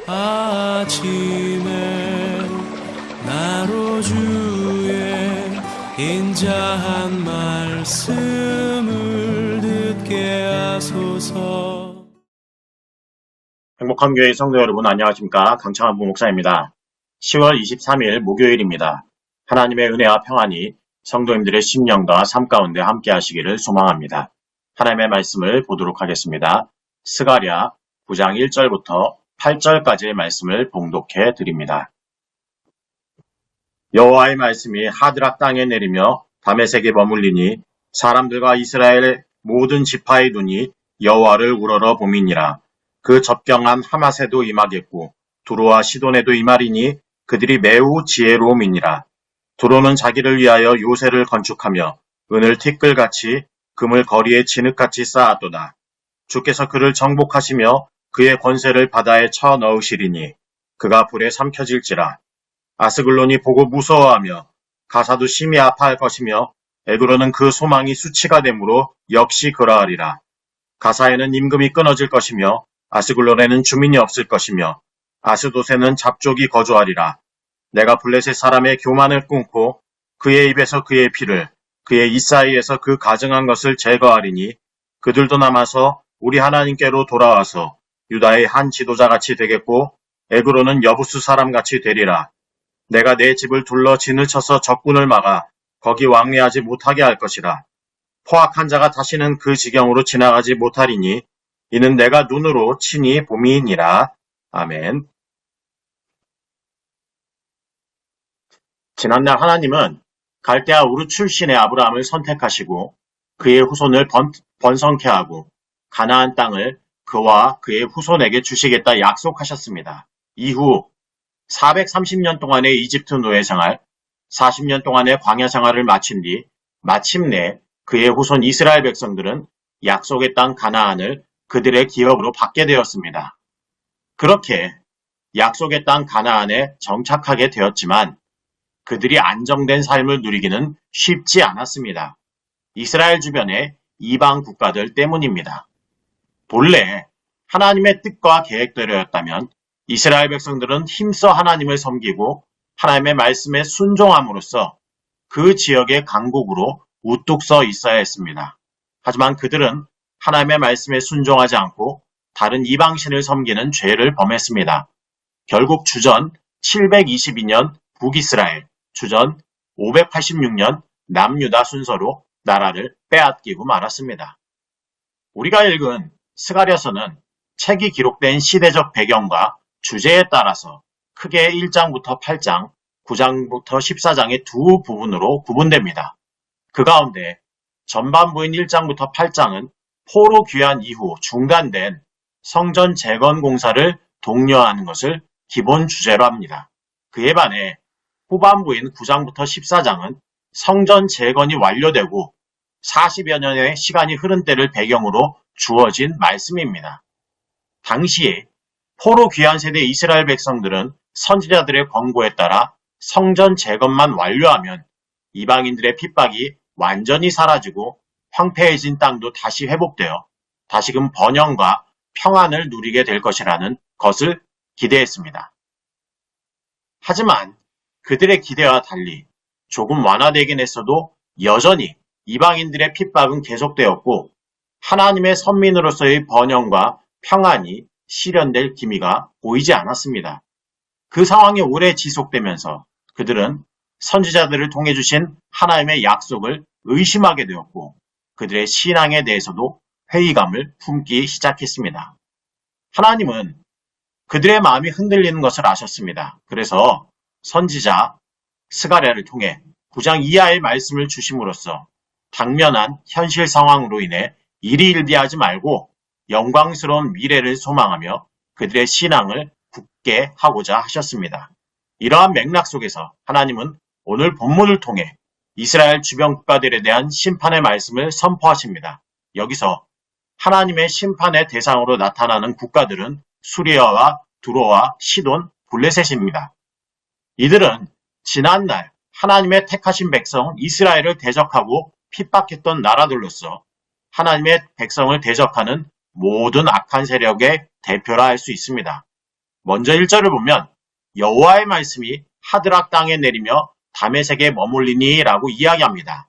아침에 나로 주의 인자한 말씀을 듣게 하소서. 행복한 교회 성도 여러분 안녕하십니까? 강창한 부목사입니다. 10월 23일 목요일입니다. 하나님의 은혜와 평안이 성도님들의 심령과 삶 가운데 함께 하시기를 소망합니다. 하나님의 말씀을 보도록 하겠습니다. 스가랴 9장 1절부터 8절까지의 말씀을 봉독해 드립니다. 여호와의 말씀이 하드락 땅에 내리며 다메섹에 머물리니 사람들과 이스라엘의 모든 지파의 눈이 여호와를 우러러 봄이니라. 그 접경한 하맛에도 임하겠고 두로와 시돈에도 임하리니 그들이 매우 지혜로움이니라. 두로는 자기를 위하여 요새를 건축하며 은을 티끌같이 금을 거리에 진흙같이 쌓았도다. 주께서 그를 정복하시며 그의 권세를 바다에 쳐 넣으시리니 그가 불에 삼켜질지라. 아스글론이 보고 무서워하며 가사도 심히 아파할 것이며 에그로는 그 소망이 수치가 되므로 역시 그러하리라. 가사에는 임금이 끊어질 것이며 아스글론에는 주민이 없을 것이며 아스돗에는 잡족이 거주하리라. 내가 블레셋 사람의 교만을 끊고 그의 입에서 그의 피를 그의 이사이에서 그 가증한 것을 제거하리니 그들도 남아서 우리 하나님께로 돌아와서 유다의 한 지도자같이 되겠고 에그로는 여부수 사람같이 되리라. 내가 내 집을 둘러 진을 쳐서 적군을 막아 거기 왕래하지 못하게 할 것이라. 포악한 자가 다시는 그 지경으로 지나가지 못하리니 이는 내가 눈으로 친히 봄이니라. 아멘. 지난날 하나님은 갈대아 우르 출신의 아브라함을 선택하시고 그의 후손을 번성케 하고 가나안 땅을 그와 그의 후손에게 주시겠다 약속하셨습니다. 이후 430년 동안의 이집트 노예 생활, 40년 동안의 광야 생활을 마친 뒤 마침내 그의 후손 이스라엘 백성들은 약속의 땅 가나안을 그들의 기업으로 받게 되었습니다. 그렇게 약속의 땅 가나안에 정착하게 되었지만 그들이 안정된 삶을 누리기는 쉽지 않았습니다. 이스라엘 주변의 이방 국가들 때문입니다. 본래 하나님의 뜻과 계획대로였다면 이스라엘 백성들은 힘써 하나님을 섬기고 하나님의 말씀에 순종함으로써 그 지역의 강국으로 우뚝 서 있어야 했습니다. 하지만 그들은 하나님의 말씀에 순종하지 않고 다른 이방신을 섬기는 죄를 범했습니다. 결국 주전 722년 북이스라엘, 주전 586년 남유다 순서로 나라를 빼앗기고 말았습니다. 우리가 읽은 스가랴서는 책이 기록된 시대적 배경과 주제에 따라서 크게 1장부터 8장, 9장부터 14장의 두 부분으로 구분됩니다. 그 가운데 전반부인 1장부터 8장은 포로 귀환 이후 중단된 성전 재건 공사를 독려하는 것을 기본 주제로 합니다. 그에 반해 후반부인 9장부터 14장은 성전 재건이 완료되고 40여 년의 시간이 흐른 때를 배경으로 주어진 말씀입니다. 당시에 포로 귀환 세대 이스라엘 백성들은 선지자들의 권고에 따라 성전 재건만 완료하면 이방인들의 핍박이 완전히 사라지고 황폐해진 땅도 다시 회복되어 다시금 번영과 평안을 누리게 될 것이라는 것을 기대했습니다. 하지만 그들의 기대와 달리 조금 완화되긴 했어도 여전히 이방인들의 핍박은 계속되었고 하나님의 선민으로서의 번영과 평안이 실현될 기미가 보이지 않았습니다. 그 상황이 오래 지속되면서 그들은 선지자들을 통해 주신 하나님의 약속을 의심하게 되었고 그들의 신앙에 대해서도 회의감을 품기 시작했습니다. 하나님은 그들의 마음이 흔들리는 것을 아셨습니다. 그래서 선지자 스가랴를 통해 9장 이하의 말씀을 주심으로써 당면한 현실 상황으로 인해 일희일비하지 말고 영광스러운 미래를 소망하며 그들의 신앙을 굳게 하고자 하셨습니다. 이러한 맥락 속에서 하나님은 오늘 본문을 통해 이스라엘 주변 국가들에 대한 심판의 말씀을 선포하십니다. 여기서 하나님의 심판의 대상으로 나타나는 국가들은 수리아와 두로와 시돈, 블레셋입니다. 이들은 지난날 하나님의 택하신 백성 이스라엘을 대적하고 핍박했던 나라들로서 하나님의 백성을 대적하는 모든 악한 세력의 대표라 할 수 있습니다. 먼저 1절을 보면 여호와의 말씀이 하드락 땅에 내리며 다메섹에 머물리니 라고 이야기합니다.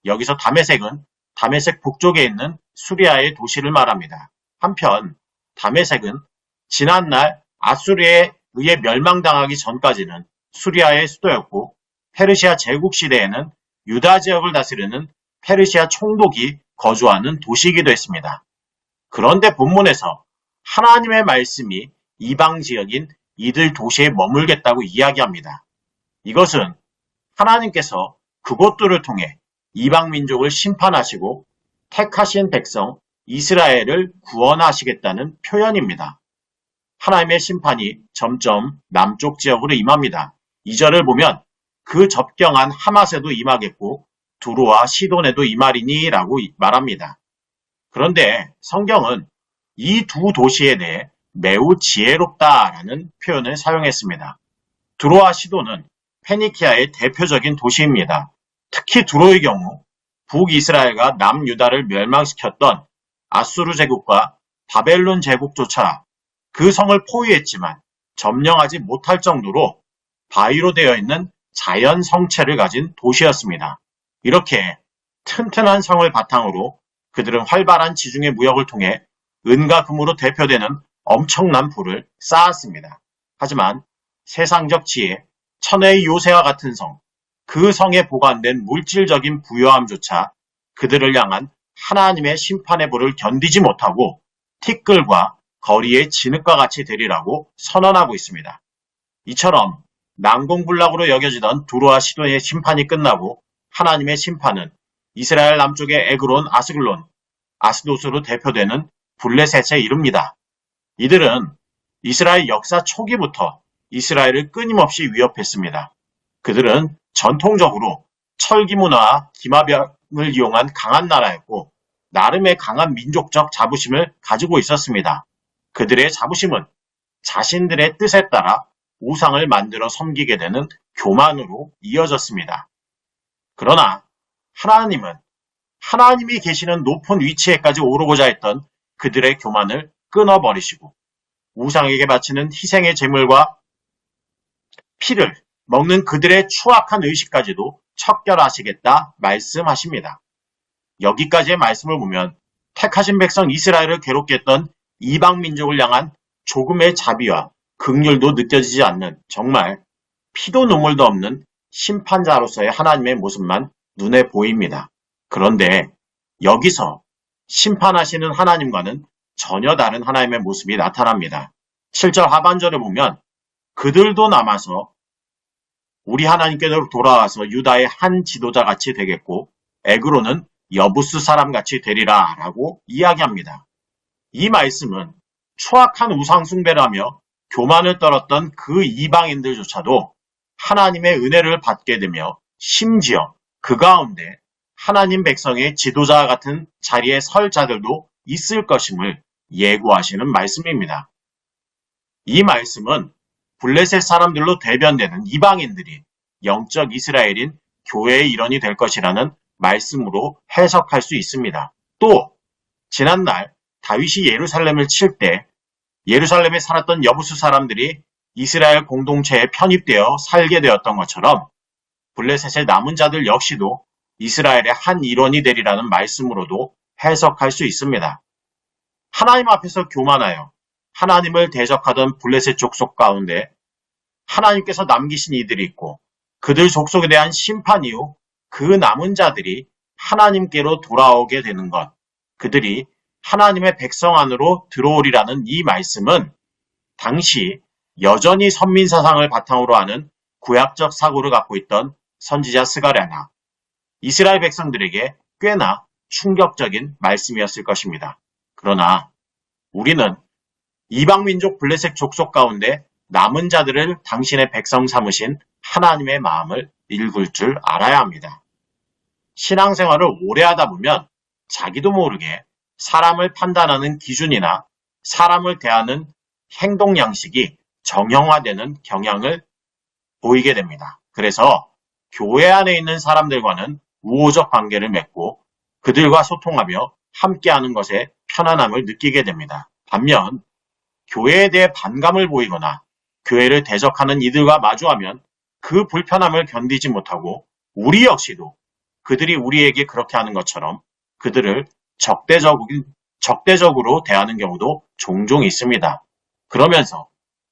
여기서 다메섹은 다메섹 북쪽에 있는 수리아의 도시를 말합니다. 한편 다메섹은 지난날 아수르에 의해 멸망당하기 전까지는 수리아의 수도였고 페르시아 제국 시대에는 유다 지역을 다스리는 페르시아 총독이 거주하는 도시이기도 했습니다. 그런데 본문에서 하나님의 말씀이 이방 지역인 이들 도시에 머물겠다고 이야기합니다. 이것은 하나님께서 그곳들을 통해 이방 민족을 심판하시고 택하신 백성 이스라엘을 구원하시겠다는 표현입니다. 하나님의 심판이 점점 남쪽 지역으로 임합니다. 2절을 보면 그 접경한 하맛에도 임하겠고 두로와 시돈에도 임하리니 라고 말합니다. 그런데 성경은 이 두 도시에 대해 매우 지혜롭다라는 표현을 사용했습니다. 두로와 시돈은 페니키아의 대표적인 도시입니다. 특히 두로의 경우 북이스라엘과 남유다를 멸망시켰던 아수르 제국과 바벨론 제국조차 그 성을 포위했지만 점령하지 못할 정도로 바위로 되어 있는 자연 성체를 가진 도시였습니다. 이렇게 튼튼한 성을 바탕으로 그들은 활발한 지중해 무역을 통해 은과 금으로 대표되는 엄청난 부를 쌓았습니다. 하지만 세상적 지혜, 천혜의 요새와 같은 성, 그 성에 보관된 물질적인 부요함조차 그들을 향한 하나님의 심판의 불을 견디지 못하고 티끌과 거리의 진흙과 같이 되리라고 선언하고 있습니다. 이처럼 난공불락으로 여겨지던 두로와 시돈의 심판이 끝나고 하나님의 심판은 이스라엘 남쪽의 에그론, 아스글론, 아스도스로 대표되는 블레셋에 이릅니다. 이들은 이스라엘 역사 초기부터 이스라엘을 끊임없이 위협했습니다. 그들은 전통적으로 철기 문화와 기마병을 이용한 강한 나라였고 나름의 강한 민족적 자부심을 가지고 있었습니다. 그들의 자부심은 자신들의 뜻에 따라 우상을 만들어 섬기게 되는 교만으로 이어졌습니다. 그러나 하나님은 하나님이 계시는 높은 위치에까지 오르고자 했던 그들의 교만을 끊어버리시고 우상에게 바치는 희생의 제물과 피를 먹는 그들의 추악한 의식까지도 척결하시겠다 말씀하십니다. 여기까지의 말씀을 보면 택하신 백성 이스라엘을 괴롭게 했던 이방 민족을 향한 조금의 자비와 긍휼도 느껴지지 않는 정말 피도 눈물도 없는 심판자로서의 하나님의 모습만 눈에 보입니다. 그런데 여기서 심판하시는 하나님과는 전혀 다른 하나님의 모습이 나타납니다. 7절 하반절을 보면 그들도 남아서 우리 하나님께로 돌아와서 유다의 한 지도자 같이 되겠고 에그로는 여부스 사람 같이 되리라 라고 이야기합니다. 이 말씀은 추악한 우상 숭배를 하며 교만을 떨었던 그 이방인들조차도 하나님의 은혜를 받게 되며 심지어 그 가운데 하나님 백성의 지도자와 같은 자리에 설 자들도 있을 것임을 예고하시는 말씀입니다. 이 말씀은 블레셋 사람들로 대변되는 이방인들이 영적 이스라엘인 교회의 일원이 될 것이라는 말씀으로 해석할 수 있습니다. 또 지난날 다윗이 예루살렘을 칠 때 예루살렘에 살았던 여부수 사람들이 이스라엘 공동체에 편입되어 살게 되었던 것처럼 블레셋의 남은 자들 역시도 이스라엘의 한 일원이 되리라는 말씀으로도 해석할 수 있습니다. 하나님 앞에서 교만하여 하나님을 대적하던 블레셋 족속 가운데 하나님께서 남기신 이들이 있고 그들 족속에 대한 심판 이후 그 남은 자들이 하나님께로 돌아오게 되는 것, 그들이 하나님의 백성 안으로 들어오리라는 이 말씀은 당시 여전히 선민사상을 바탕으로 하는 구약적 사고를 갖고 있던 선지자 스가랴나, 이스라엘 백성들에게 꽤나 충격적인 말씀이었을 것입니다. 그러나 우리는 이방민족 블레셋 족속 가운데 남은 자들을 당신의 백성 삼으신 하나님의 마음을 읽을 줄 알아야 합니다. 신앙생활을 오래 하다 보면 자기도 모르게 사람을 판단하는 기준이나 사람을 대하는 행동 양식이 정형화되는 경향을 보이게 됩니다. 그래서 교회 안에 있는 사람들과는 우호적 관계를 맺고 그들과 소통하며 함께하는 것에 편안함을 느끼게 됩니다. 반면 교회에 대해 반감을 보이거나 교회를 대적하는 이들과 마주하면 그 불편함을 견디지 못하고 우리 역시도 그들이 우리에게 그렇게 하는 것처럼 그들을 적대적으로 대하는 경우도 종종 있습니다. 그러면서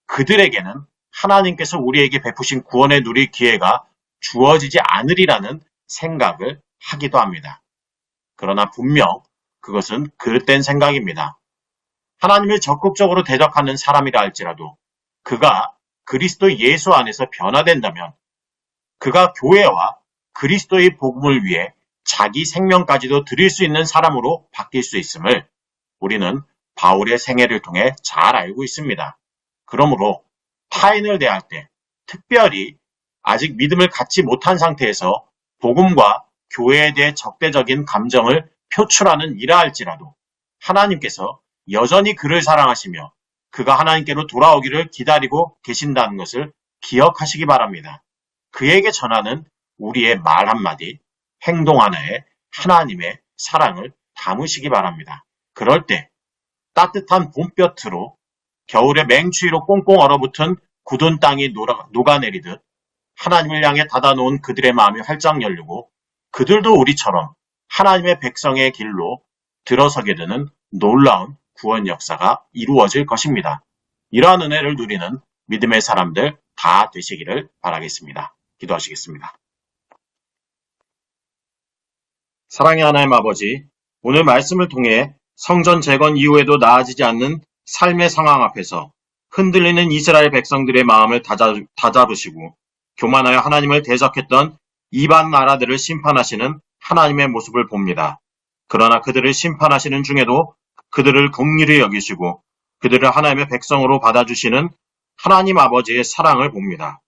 그들에게는 하나님께서 우리에게 베푸신 구원에 누릴 기회가 주어지지 않으리라는 생각을 하기도 합니다. 그러나 분명 그것은 그릇된 생각입니다. 하나님을 적극적으로 대적하는 사람이라 할지라도 그가 그리스도 예수 안에서 변화된다면 그가 교회와 그리스도의 복음을 위해 자기 생명까지도 드릴 수 있는 사람으로 바뀔 수 있음을 우리는 바울의 생애를 통해 잘 알고 있습니다. 그러므로 타인을 대할 때 특별히 아직 믿음을 갖지 못한 상태에서 복음과 교회에 대해 적대적인 감정을 표출하는 이라 할지라도 하나님께서 여전히 그를 사랑하시며 그가 하나님께로 돌아오기를 기다리고 계신다는 것을 기억하시기 바랍니다. 그에게 전하는 우리의 말 한마디, 행동 하나에 하나님의 사랑을 담으시기 바랍니다. 그럴 때 따뜻한 봄볕으로 겨울에 맹추위로 꽁꽁 얼어붙은 굳은 땅이 녹아내리듯 하나님을 향해 닫아놓은 그들의 마음이 활짝 열리고 그들도 우리처럼 하나님의 백성의 길로 들어서게 되는 놀라운 구원 역사가 이루어질 것입니다. 이러한 은혜를 누리는 믿음의 사람들 다 되시기를 바라겠습니다. 기도하시겠습니다. 사랑의 하나님 아버지, 오늘 말씀을 통해 성전 재건 이후에도 나아지지 않는 삶의 상황 앞에서 흔들리는 이스라엘 백성들의 마음을 다잡으시고 교만하여 하나님을 대적했던 이방 나라들을 심판하시는 하나님의 모습을 봅니다. 그러나 그들을 심판하시는 중에도 그들을 긍휼히 여기시고 그들을 하나님의 백성으로 받아주시는 하나님 아버지의 사랑을 봅니다.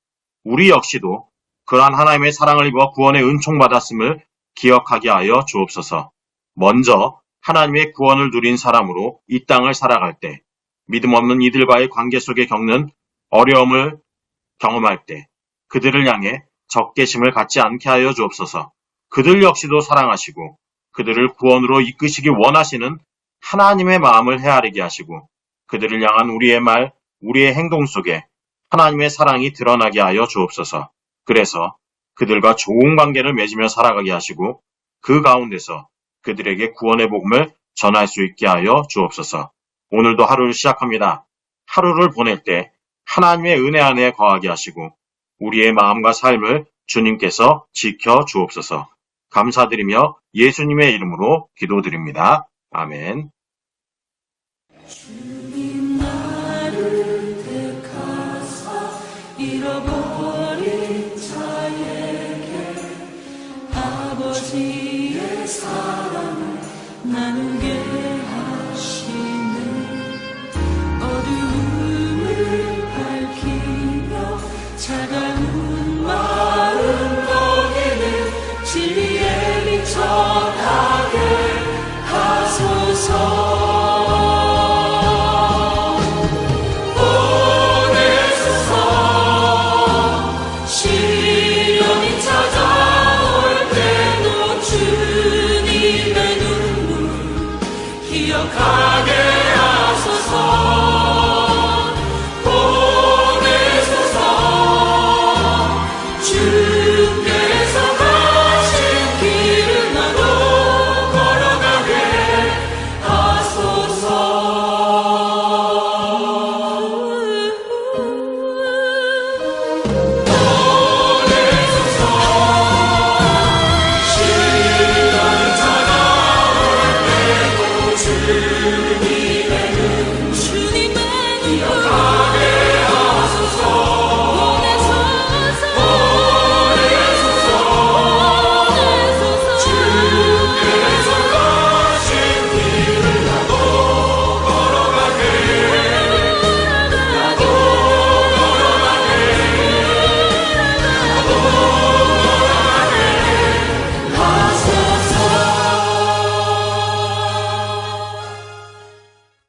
우리 역시도 그러한 하나님의 사랑을 입어 구원의 은총받았음을 기억하게 하여 주옵소서. 먼저 하나님의 구원을 누린 사람으로 이 땅을 살아갈 때 믿음 없는 이들과의 관계 속에 겪는 어려움을 경험할 때 그들을 향해 적개심을 갖지 않게 하여 주옵소서. 그들 역시도 사랑하시고 그들을 구원으로 이끄시기 원하시는 하나님의 마음을 헤아리게 하시고 그들을 향한 우리의 말, 우리의 행동 속에 하나님의 사랑이 드러나게 하여 주옵소서. 그래서 그들과 좋은 관계를 맺으며 살아가게 하시고 그 가운데서 그들에게 구원의 복음을 전할 수 있게 하여 주옵소서. 오늘도 하루를 시작합니다. 하루를 보낼 때 하나님의 은혜 안에 거하게 하시고 우리의 마음과 삶을 주님께서 지켜 주옵소서. 감사드리며 예수님의 이름으로 기도드립니다. 아멘.